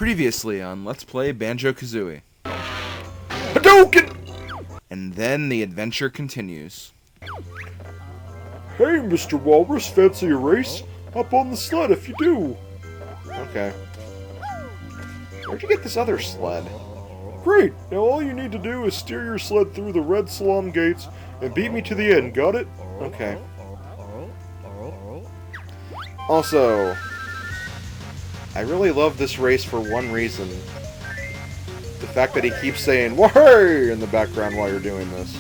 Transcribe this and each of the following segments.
Previously on Let's Play Banjo Kazooie. Hadouken! And then the adventure continues. Hey, Mr. Walrus, fancy a race? Hop on the sled if you do. Okay. Where'd you get this other sled? Great, now all you need to do is steer your sled through the red salon gates and beat me to the end, got it? Okay. Also, I really love this race for one reason. The fact that he keeps saying, "Wahey!" in the background while you're doing this.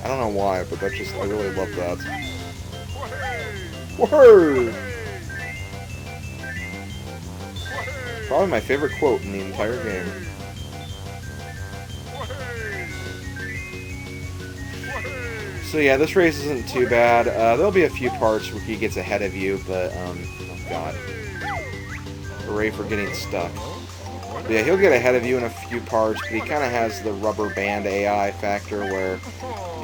I don't know why, but that just, I really love that. Wahey! Probably my favorite quote in the entire game. So yeah, this race isn't too bad. There'll be a few parts where he gets ahead of you, but, oh god. Hooray for getting stuck. But yeah, he'll get ahead of you in a few parts, but he kind of has the rubber band AI factor where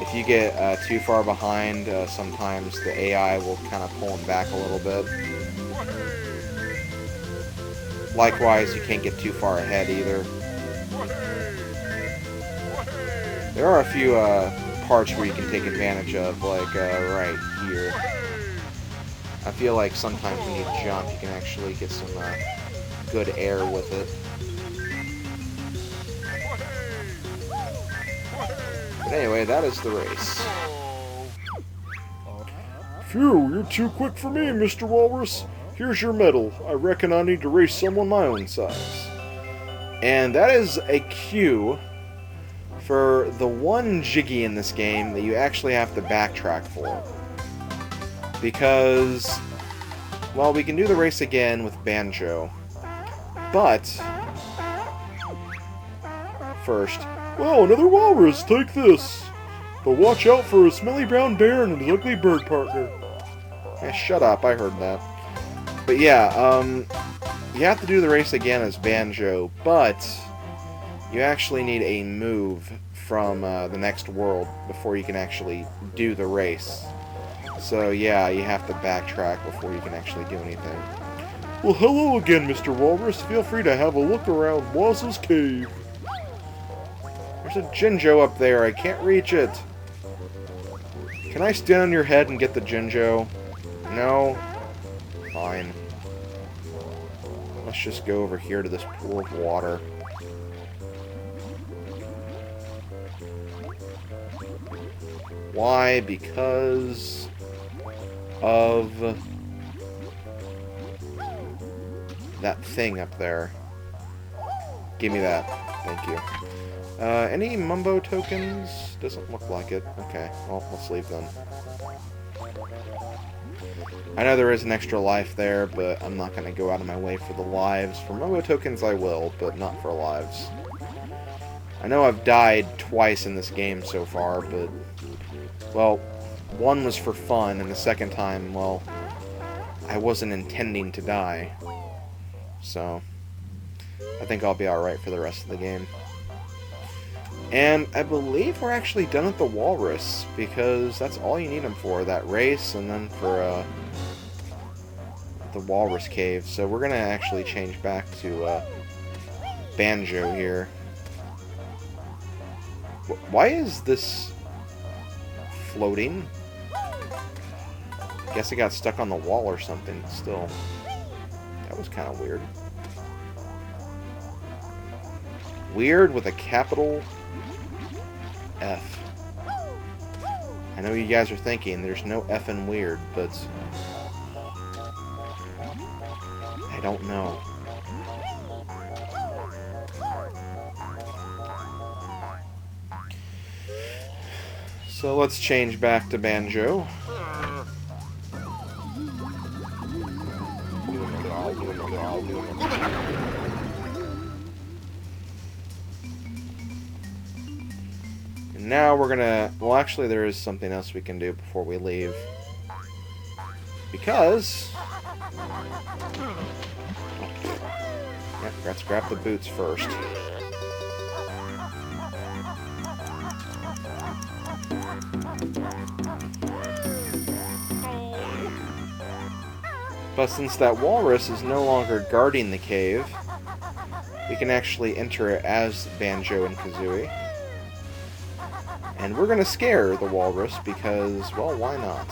if you get too far behind, sometimes the AI will kind of pull him back a little bit. Likewise, you can't get too far ahead either. There are a few parts where you can take advantage of, like right here. I feel like sometimes when you jump, you can actually get some good air with it. But anyway, that is the race. Phew, you're too quick for me, Mr. Walrus. Here's your medal. I reckon I need to race someone my own size. And that is a cue for the one Jiggy in this game that you actually have to backtrack for. Because, well, we can do the race again with Banjo. But, first, well, another walrus, take this. But watch out for a smelly brown bear and his ugly bird partner. Yeah, shut up, I heard that. But yeah, you have to do the race again as Banjo, but you actually need a move from the next world before you can actually do the race. So yeah, you have to backtrack before you can actually do anything. Well, hello again, Mr. Walrus. Feel free to have a look around Waz's cave. There's a Jinjo up there. I can't reach it. Can I stand on your head and get the Jinjo? No? Fine. Let's just go over here to this pool of water. Why? Because of that thing up there. Give me that. Thank you. Any Mumbo tokens? Doesn't look like it. Okay, well, let's leave them. I know there is an extra life there, but I'm not going to go out of my way for the lives. For Mumbo tokens I will, but not for lives. I know I've died twice in this game so far, but, well, one was for fun, and the second time, well, I wasn't intending to die. So, I think I'll be alright for the rest of the game. And I believe we're actually done at the Walrus, because that's all you need them for, that race, and then for the Walrus Cave. So we're going to actually change back to Banjo here. Why is this floating? Guess it got stuck on the wall or something, still. That was kind of weird. Weird with a capital F. I know you guys are thinking there's no F in weird, but I don't know. So let's change back to Banjo. And now we're gonna... Well, actually, there is something else we can do before we leave. Because... Yep, let's grab the boots first. But since that walrus is no longer guarding the cave, we can actually enter it as Banjo and Kazooie. And we're gonna scare the walrus because, well, why not?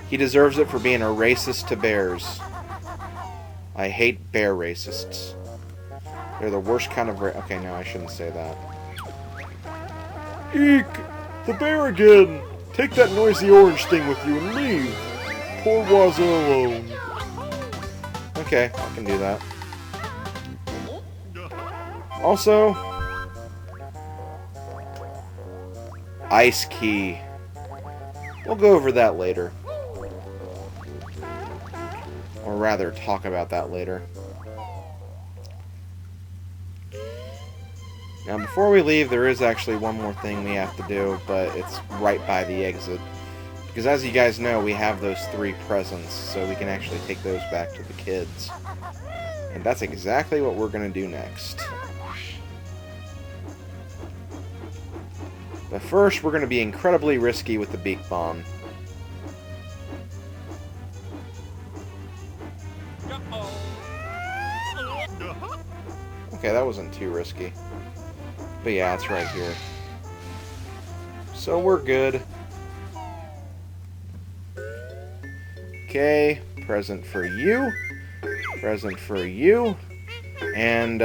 He deserves it for being a racist to bears. I hate bear racists. They're the worst kind of okay, no, I shouldn't say that. Eek! The bear again! Take that noisy orange thing with you and leave! Poor Waza alone. Okay, I can do that. Also, Ice Key. We'll go over that later. Or rather, talk about that later. Now, before we leave, there is actually one more thing we have to do, but it's right by the exit. Because as you guys know, we have those 3 presents, so we can actually take those back to the kids. And that's exactly what we're going to do next. But first, we're going to be incredibly risky with the beak bomb. Okay, that wasn't too risky. But yeah, it's right here. So we're good. Okay, present for you. Present for you. And,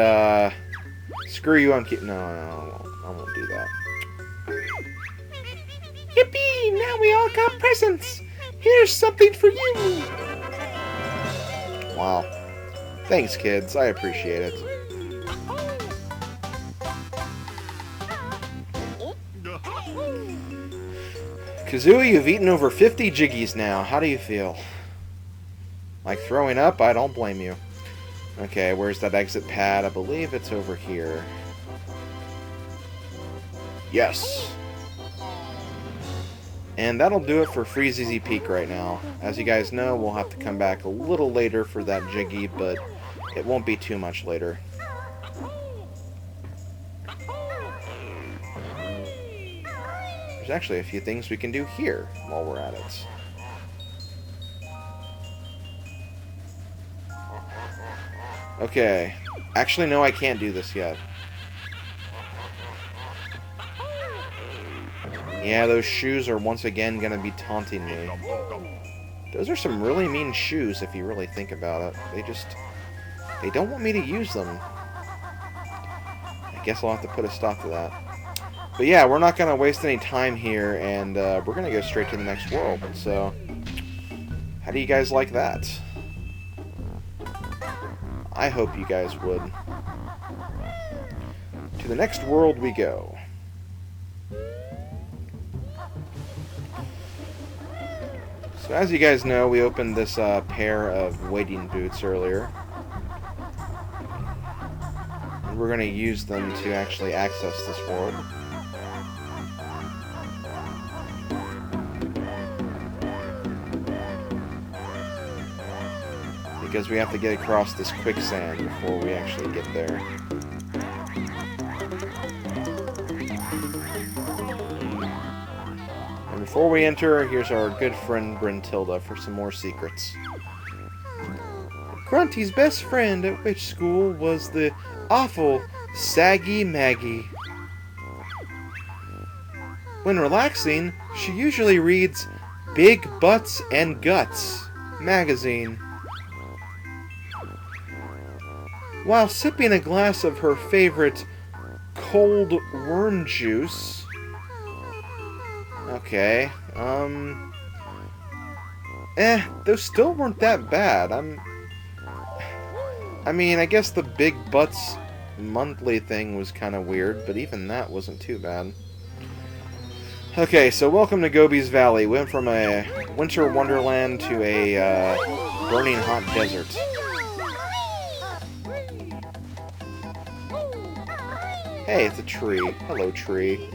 screw you, I'm no, I won't do that. Yippee! Now we all got presents! Here's something for you! Wow. Thanks, kids. I appreciate it. Kazooie, you've eaten over 50 jiggies now. How do you feel? Like throwing up? I don't blame you. Okay, where's that exit pad? I believe it's over here. Yes! And that'll do it for Freezeezy Peak right now. As you guys know, we'll have to come back a little later for that Jiggy, but it won't be too much later. There's actually a few things we can do here while we're at it. Okay. Actually, no, I can't do this yet. Yeah, those shoes are once again going to be taunting me. Those are some really mean shoes if you really think about it. They don't want me to use them. I guess I'll have to put a stop to that. But yeah, we're not going to waste any time here, and we're going to go straight to the next world. So, how do you guys like that? I hope you guys would. To the next world we go. So as you guys know, we opened this pair of wading boots earlier. And we're going to use them to actually access this world. Because we have to get across this quicksand before we actually get there. And before we enter, here's our good friend Brentilda for some more secrets. Grunty's best friend at witch school was the awful Saggy Maggie. When relaxing, she usually reads Big Butts and Guts magazine. While sipping a glass of her favorite cold worm juice. Okay, those still weren't that bad. I mean, I guess the Big Butts monthly thing was kind of weird, but even that wasn't too bad. Okay, so welcome to Gobi's Valley. We went from a winter wonderland to a burning hot desert. Hey, it's a tree. Hello, tree.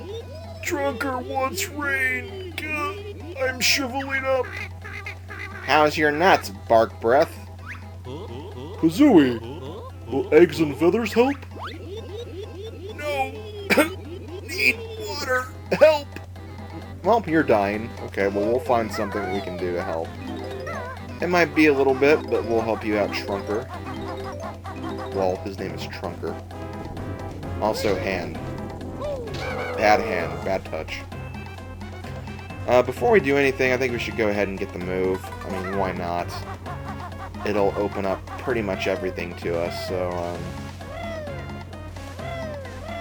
Drunker wants rain. I'm shriveling up. How's your nuts, Bark Breath? Kazooie, will eggs and feathers help? No! Need water! Help! Well, you're dying. Okay, well, we'll find something we can do to help. It might be a little bit, but we'll help you out, Trunker. Well, his name is Trunker. Also, hand. Bad hand. Bad touch. Before we do anything, I think we should go ahead and get the move. I mean, why not? It'll open up pretty much everything to us, so,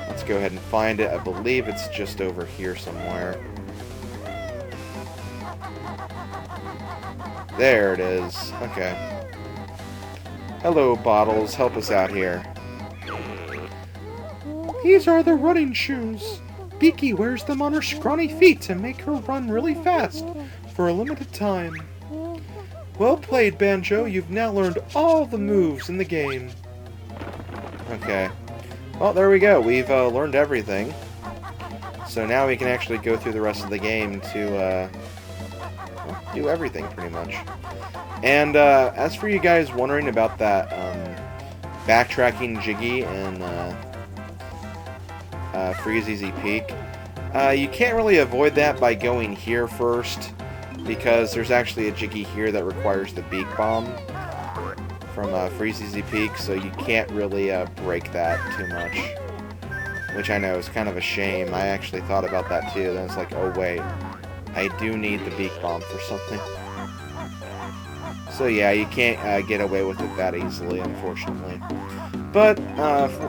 let's go ahead and find it. I believe it's just over here somewhere. There it is. Okay. Hello, Bottles. Help us out here. These are the running shoes. Beaky wears them on her scrawny feet to make her run really fast for a limited time. Well played, Banjo. You've now learned all the moves in the game. Okay. Well, there we go. We've learned everything. So now we can actually go through the rest of the game to well, do everything, pretty much. And as for you guys wondering about that backtracking Jiggy and Freezeezy Peak, you can't really avoid that by going here first, because there's actually a Jiggy here that requires the Beak Bomb from Freezeezy Peak, so you can't really break that too much. Which I know is kind of a shame. I actually thought about that too, then it's like, oh wait, I do need the Beak Bomb for something. So yeah, you can't get away with it that easily, unfortunately. But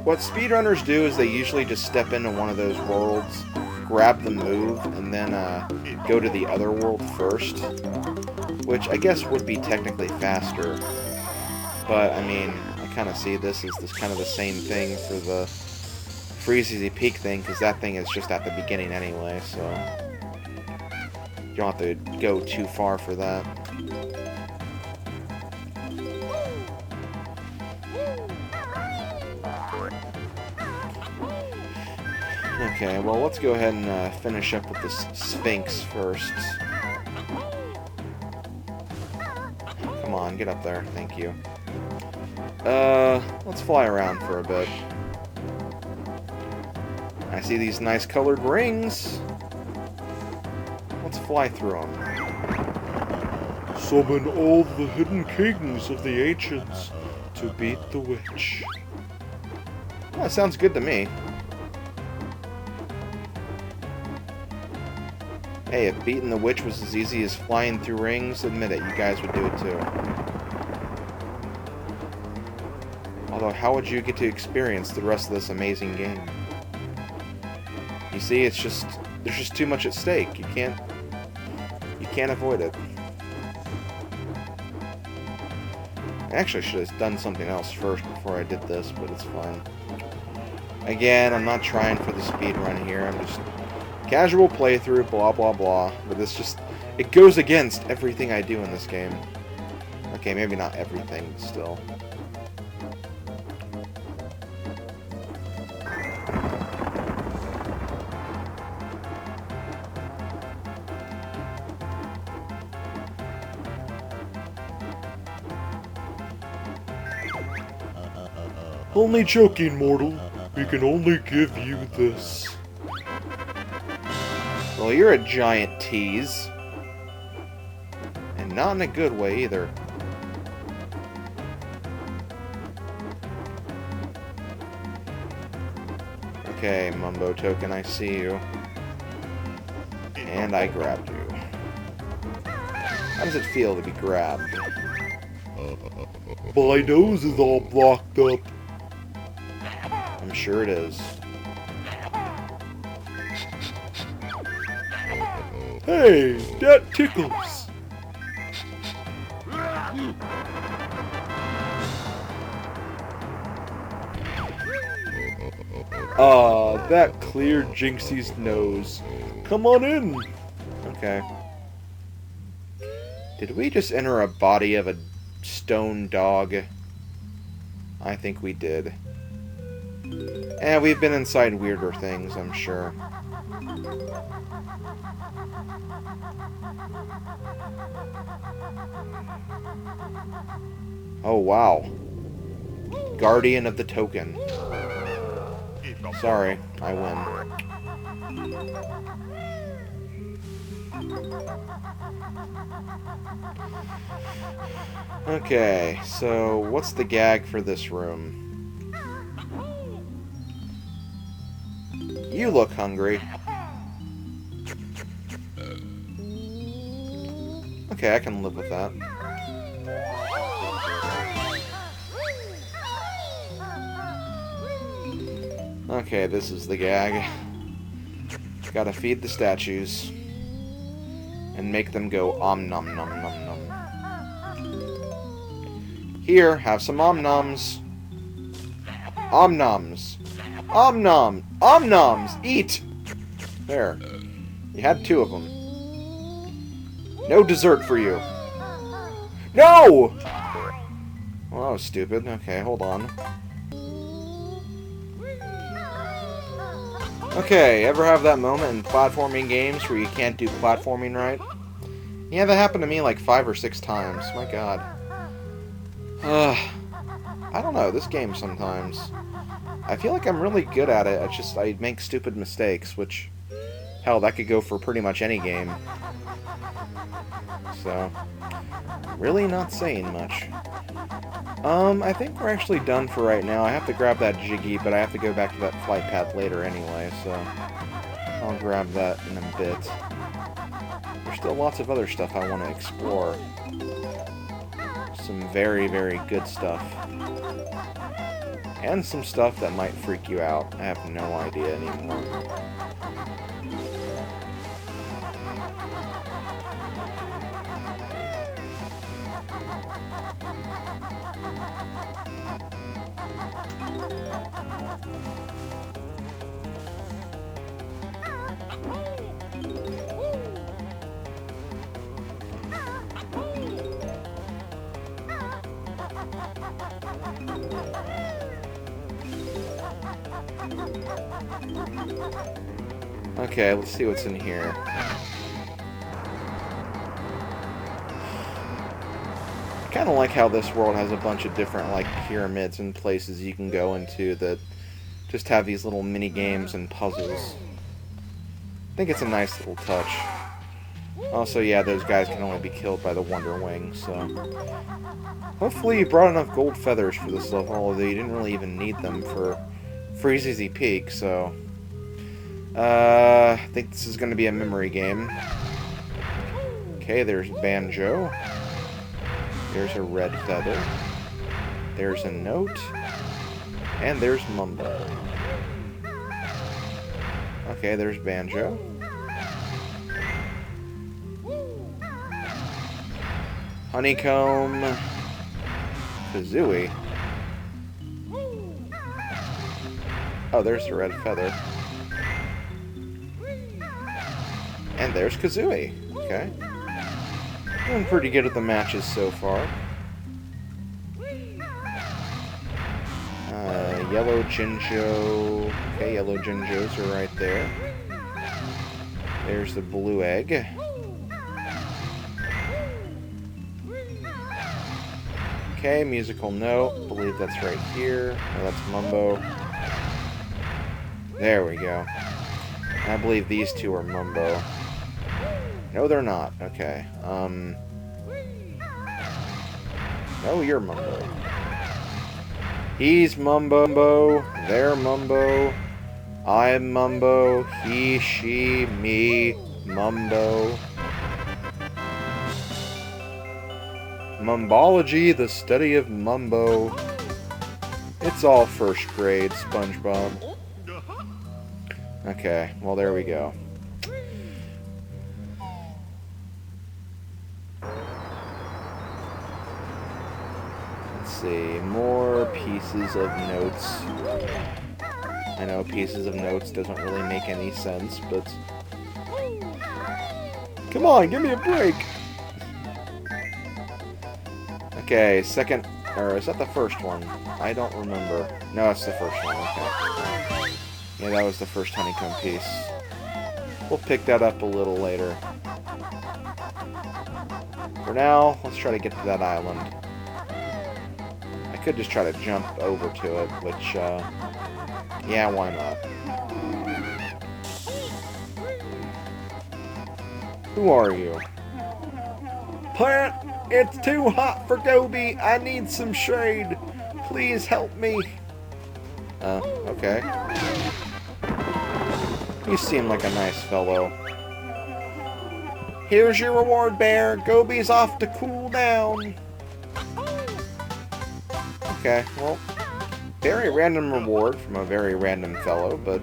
what speedrunners do is they usually just step into one of those worlds, grab the move, and then go to the other world first, which I guess would be technically faster. But I mean, I kind of see this as kind of the same thing for the Freezeezy Peak thing, because that thing is just at the beginning anyway, so you don't have to go too far for that. Okay, well, let's go ahead and finish up with this Sphinx first. Come on, get up there. Thank you. Let's fly around for a bit. I see these nice colored rings. Let's fly through them. Summon all the hidden kings of the ancients to beat the witch. Well, that sounds good to me. Hey, if beating the witch was as easy as flying through rings, admit it, you guys would do it too. Although, how would you get to experience the rest of this amazing game? You see, there's just too much at stake. You can't avoid it. I actually should have done something else first before I did this, but it's fine. Again, I'm not trying for the speed run here. I'm just casual playthrough, blah blah blah. But it goes against everything I do in this game. Okay, maybe not everything, but still. Only joking, mortal. We can only give you this. Well, you're a giant tease. And not in a good way, either. Okay, Mumbo Token, I see you. And I grabbed you. How does it feel to be grabbed? My nose is all blocked up. I'm sure it is. Hey, that tickles. Ah, that cleared Jinxie's nose. Come on in. Okay. Did we just enter a body of a stone dog? I think we did. And we've been inside weirder things, I'm sure. Oh, wow. Guardian of the Token. Sorry, I win. Okay, so what's the gag for this room? You look hungry. Okay, I can live with that. Okay, this is the gag. Gotta feed the statues. And make them go om nom nom nom nom. Here, have some om noms. Om noms. Om nom. Om noms. Eat. There. You had 2 of them. No dessert for you. No! Well, that was stupid. Okay, hold on. Okay, ever have that moment in platforming games where you can't do platforming right? Yeah, that happened to me like 5 or 6 times. My god. I don't know, this game sometimes. I feel like I'm really good at it, it's just I make stupid mistakes, which... Hell, that could go for pretty much any game. So... Really not saying much. I think we're actually done for right now. I have to grab that Jiggy, but I have to go back to that flight path later anyway, so... I'll grab that in a bit. There's still lots of other stuff I want to explore. Some very, very good stuff. And some stuff that might freak you out. I have no idea anymore. Okay, let's see what's in here. I kind of like how this world has a bunch of different, like, pyramids and places you can go into that just have these little mini-games and puzzles. I think it's a nice little touch. Also, yeah, those guys can only be killed by the Wonder Wing, so... Hopefully you brought enough gold feathers for this level, although you didn't really even need them for Freezeezy Peak, so... I think this is going to be a memory game. Okay, there's Banjo. There's a red feather. There's a note. And there's Mumbo. Okay, there's Banjo. Honeycomb. Kazooie. Oh, there's the red feather. And there's Kazooie. Okay. Doing pretty good at the matches so far. Yellow Jinjo. Okay, yellow Jinjos are right there. There's the blue egg. Okay, musical note. I believe that's right here. Oh, that's Mumbo. There we go. I believe these 2 are Mumbo. No, they're not. Okay. No, you're Mumbo. He's Mumbo. They're Mumbo. I'm Mumbo. He, she, me, Mumbo. Mumbology, the study of Mumbo. It's all first grade, SpongeBob. Okay, well, there we go. See, more pieces of notes. I know pieces of notes doesn't really make any sense, but... Come on, give me a break! Okay, second... Or is that the first one? I don't remember. No, it's the first one, okay. Yeah, that was the first honeycomb piece. We'll pick that up a little later. For now, let's try to get to that island. I could just try to jump over to it, which, yeah, why not? Who are you? Plant, it's too hot for Gobi. I need some shade. Please help me. Okay. You seem like a nice fellow. Here's your reward, Bear. Gobi's off to cool down. Okay, well, very random reward from a very random fellow, but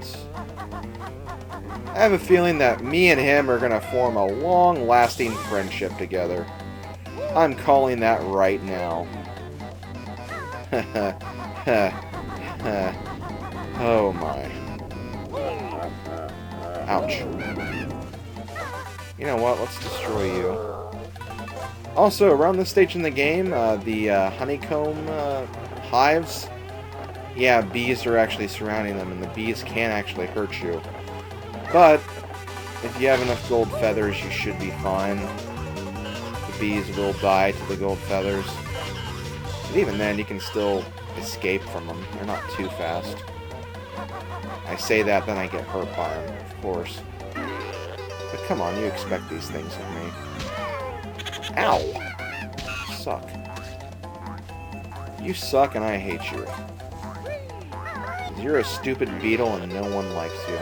I have a feeling that me and him are going to form a long-lasting friendship together. I'm calling that right now. Oh my. Ouch. You know what, let's destroy you. Also, around this stage in the game, the honeycomb hives, yeah, bees are actually surrounding them, and the bees can actually hurt you. But, if you have enough gold feathers, you should be fine. The bees will die to the gold feathers. But even then, you can still escape from them. They're not too fast. I say that, then I get hurt by them, of course. But come on, you expect these things of me. Ow! You suck. You suck and I hate you. You're a stupid beetle and no one likes you.